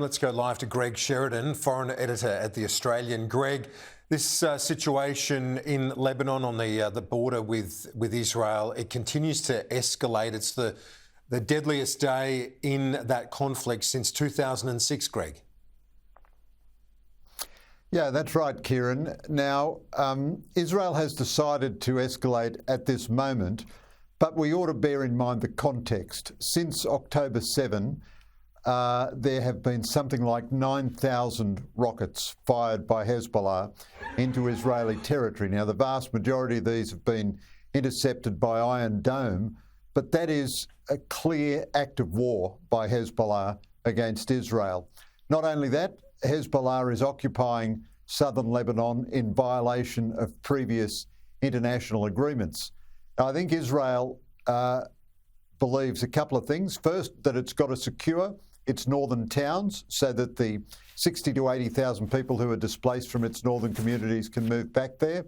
Let's go live to Greg Sheridan, foreign editor at The Australian. Greg, this situation in Lebanon on the border with Israel, it continues to escalate. It's the deadliest day in that conflict since 2006, Greg. Yeah, that's right, Kieran. Now, Israel has decided to escalate at this moment, but we ought to bear in mind the context. Since October 7, there have been something like 9,000 rockets fired by Hezbollah into Israeli territory. Now, the vast majority of these have been intercepted by Iron Dome, but that is a clear act of war by Hezbollah against Israel. Not only that, Hezbollah is occupying southern Lebanon in violation of previous international agreements. Now, I think Israel believes a couple of things. First, that it's got to secure its northern towns so that the 60 to 80,000 people who are displaced from its northern communities can move back there.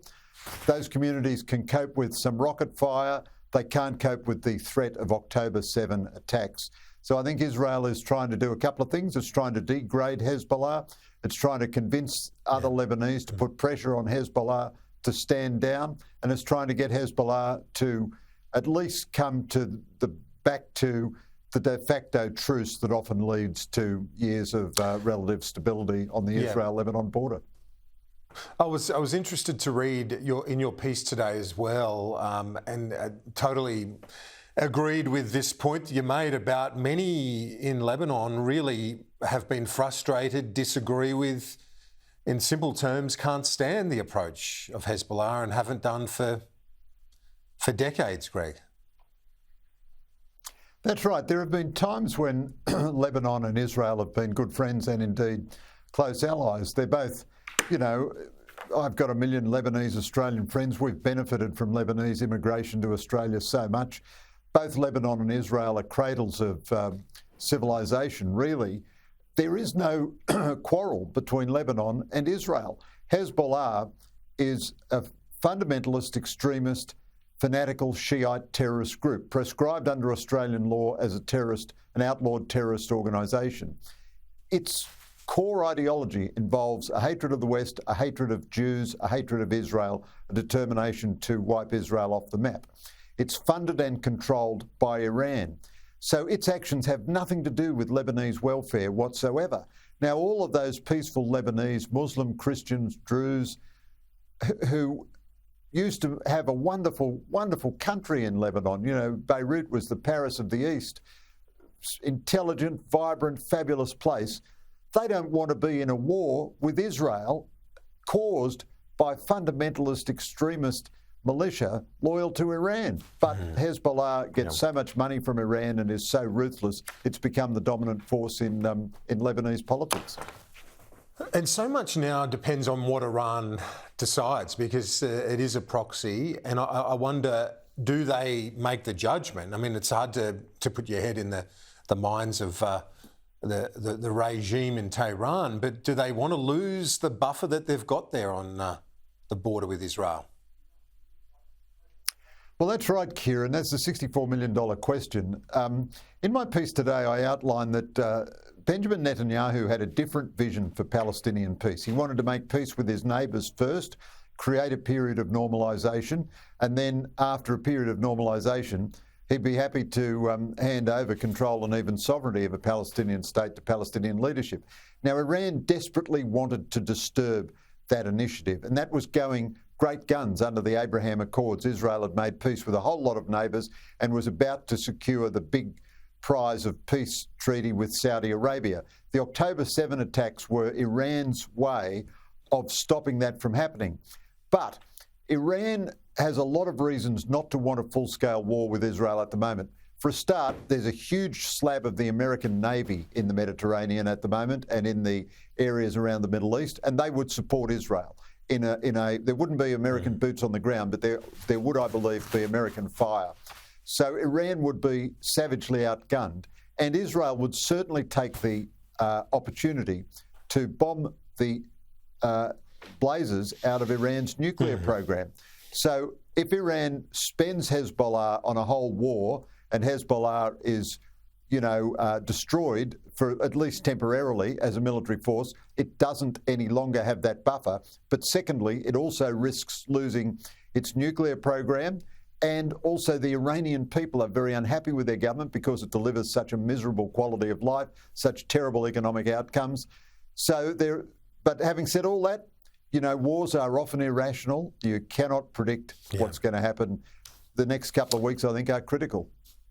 Those communities can cope with some rocket fire. They can't cope with the threat of October 7 attacks. So I think Israel is trying to do a couple of things. It's trying to degrade Hezbollah. It's trying to convince other Lebanese to put pressure on Hezbollah to stand down. And it's trying to get Hezbollah to at least come to back to the de facto truce that often leads to years of relative stability on the Israel-Lebanon border. I was interested to read in your piece today as well, and totally agreed with this point you made about many in Lebanon really have been frustrated, disagree with, in simple terms, can't stand the approach of Hezbollah and haven't done for decades, Greg. That's right. There have been times when Lebanon and Israel have been good friends and indeed close allies. They're both, I've got 1 million Lebanese Australian friends. We've benefited from Lebanese immigration to Australia so much. Both Lebanon and Israel are cradles of civilization, really. There is no quarrel between Lebanon and Israel. Hezbollah is a fundamentalist, extremist, fanatical Shiite terrorist group, proscribed under Australian law as a terrorist, an outlawed terrorist organisation. Its core ideology involves a hatred of the West, a hatred of Jews, a hatred of Israel, a determination to wipe Israel off the map. It's funded and controlled by Iran. So its actions have nothing to do with Lebanese welfare whatsoever. Now, all of those peaceful Lebanese, Muslim, Christians, Druze, who used to have a wonderful, wonderful country in Lebanon. Beirut was the Paris of the East. Intelligent, vibrant, fabulous place. They don't want to be in a war with Israel caused by fundamentalist, extremist militia loyal to Iran. But Hezbollah gets so much money from Iran and is so ruthless, it's become the dominant force in Lebanese politics. And so much now depends on what Iran decides, because it is a proxy. And I wonder, do they make the judgment? I mean, it's hard to put your head in the minds of the regime in Tehran, but do they want to lose the buffer that they've got there on the border with Israel? Well, that's right, Kieran. That's the $64 million question. In my piece today, I outlined that Benjamin Netanyahu had a different vision for Palestinian peace. He wanted to make peace with his neighbours first, create a period of normalisation, and then after a period of normalisation, he'd be happy to hand over control and even sovereignty of a Palestinian state to Palestinian leadership. Now, Iran desperately wanted to disturb that initiative, and that was going great guns under the Abraham Accords. Israel had made peace with a whole lot of neighbours and was about to secure the big prize of peace treaty with Saudi Arabia. The October 7 attacks were Iran's way of stopping that from happening. But Iran has a lot of reasons not to want a full-scale war with Israel at the moment. For a start, there's a huge slab of the American Navy in the Mediterranean at the moment and in the areas around the Middle East, and they would support Israel. There wouldn't be American boots on the ground, but there would, I believe, be American fire. So Iran would be savagely outgunned, and Israel would certainly take the opportunity to bomb the blazes out of Iran's nuclear program. So if Iran spends Hezbollah on a whole war, and Hezbollah is, destroyed for at least temporarily as a military force. It doesn't any longer have that buffer. But secondly, it also risks losing its nuclear program. And also the Iranian people are very unhappy with their government because it delivers such a miserable quality of life, such terrible economic outcomes. But having said all that, wars are often irrational. You cannot predict what's going to happen. The next couple of weeks, I think, are critical.